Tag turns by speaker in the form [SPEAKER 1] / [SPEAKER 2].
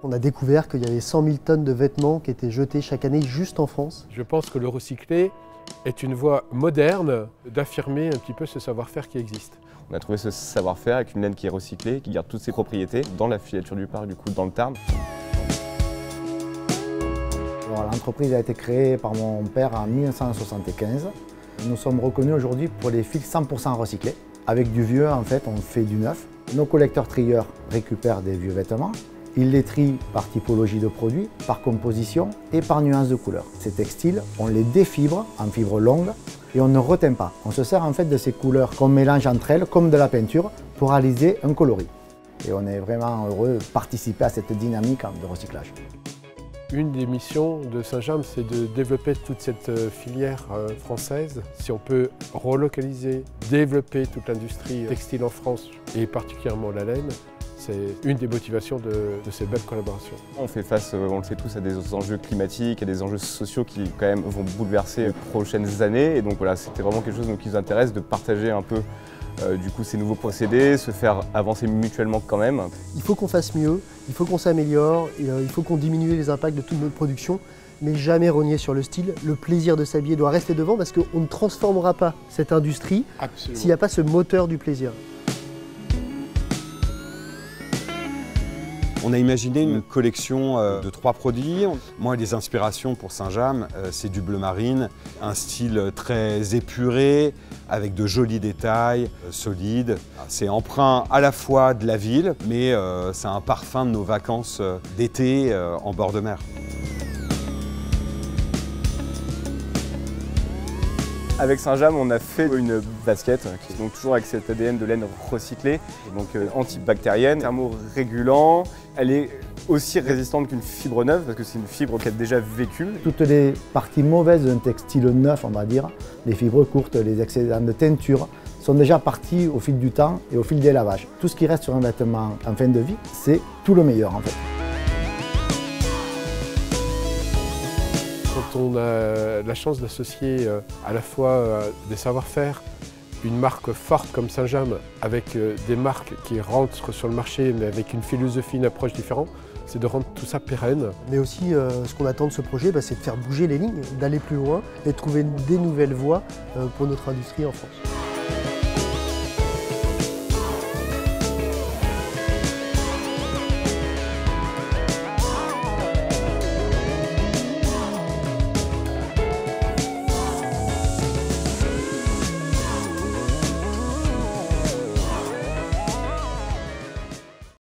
[SPEAKER 1] On a découvert qu'il y avait 100 000 tonnes de vêtements qui étaient jetés chaque année juste en France.
[SPEAKER 2] Je pense que le recyclé est une voie moderne d'affirmer un petit peu ce savoir-faire qui existe.
[SPEAKER 3] On a trouvé ce savoir-faire avec une laine qui est recyclée, qui garde toutes ses propriétés dans la filature du parc, du coup dans le Tarn.
[SPEAKER 4] L'entreprise a été créée par mon père en 1975. Nous sommes reconnus aujourd'hui pour des fils 100% recyclés. Avec du vieux, en fait, on fait du neuf. Nos collecteurs trieurs récupèrent des vieux vêtements. Ils les trient par typologie de produit, par composition et par nuance de couleur. Ces textiles, on les défibre en fibres longues et on ne reteint pas. On se sert en fait de ces couleurs qu'on mélange entre elles comme de la peinture pour réaliser un coloris. Et on est vraiment heureux de participer à cette dynamique de recyclage.
[SPEAKER 2] Une des missions de Saint-James, c'est de développer toute cette filière française. Si on peut relocaliser, développer toute l'industrie textile en France et particulièrement la laine, c'est une des motivations de ces belles collaborations.
[SPEAKER 3] On fait face, on le sait tous, à des enjeux climatiques, à des enjeux sociaux qui quand même vont bouleverser les prochaines années. Et donc voilà, c'était vraiment quelque chose qui nous intéresse de partager un peu du coup ces nouveaux procédés, se faire avancer mutuellement quand même.
[SPEAKER 1] Il faut qu'on fasse mieux, il faut qu'on s'améliore, il faut qu'on diminue les impacts de toute notre production, mais jamais rogner sur le style. Le plaisir de s'habiller doit rester devant parce qu'on ne transformera pas cette industrie s'il n'y a pas ce moteur du plaisir.
[SPEAKER 5] On a imaginé une collection de 3 produits. Moi, les inspirations pour Saint-James, c'est du bleu marine, un style très épuré, avec de jolis détails, solides. C'est empreint à la fois de la ville, mais c'est un parfum de nos vacances d'été en bord de mer.
[SPEAKER 3] Avec Saint-James, on a fait une basket qui est donc toujours avec cet ADN de laine recyclée, donc antibactérienne, thermorégulant. Elle est aussi résistante qu'une fibre neuve parce que c'est une fibre qui a déjà vécu.
[SPEAKER 4] Toutes les parties mauvaises d'un textile neuf, on va dire, les fibres courtes, les excédents de teinture, sont déjà partis au fil du temps et au fil des lavages. Tout ce qui reste sur un vêtement en fin de vie, c'est tout le meilleur en fait.
[SPEAKER 2] Quand on a la chance d'associer à la fois des savoir-faire, une marque forte comme Saint-James avec des marques qui rentrent sur le marché mais avec une philosophie, une approche différente, c'est de rendre tout ça pérenne.
[SPEAKER 1] Mais aussi, ce qu'on attend de ce projet, c'est de faire bouger les lignes, d'aller plus loin et de trouver des nouvelles voies pour notre industrie en France.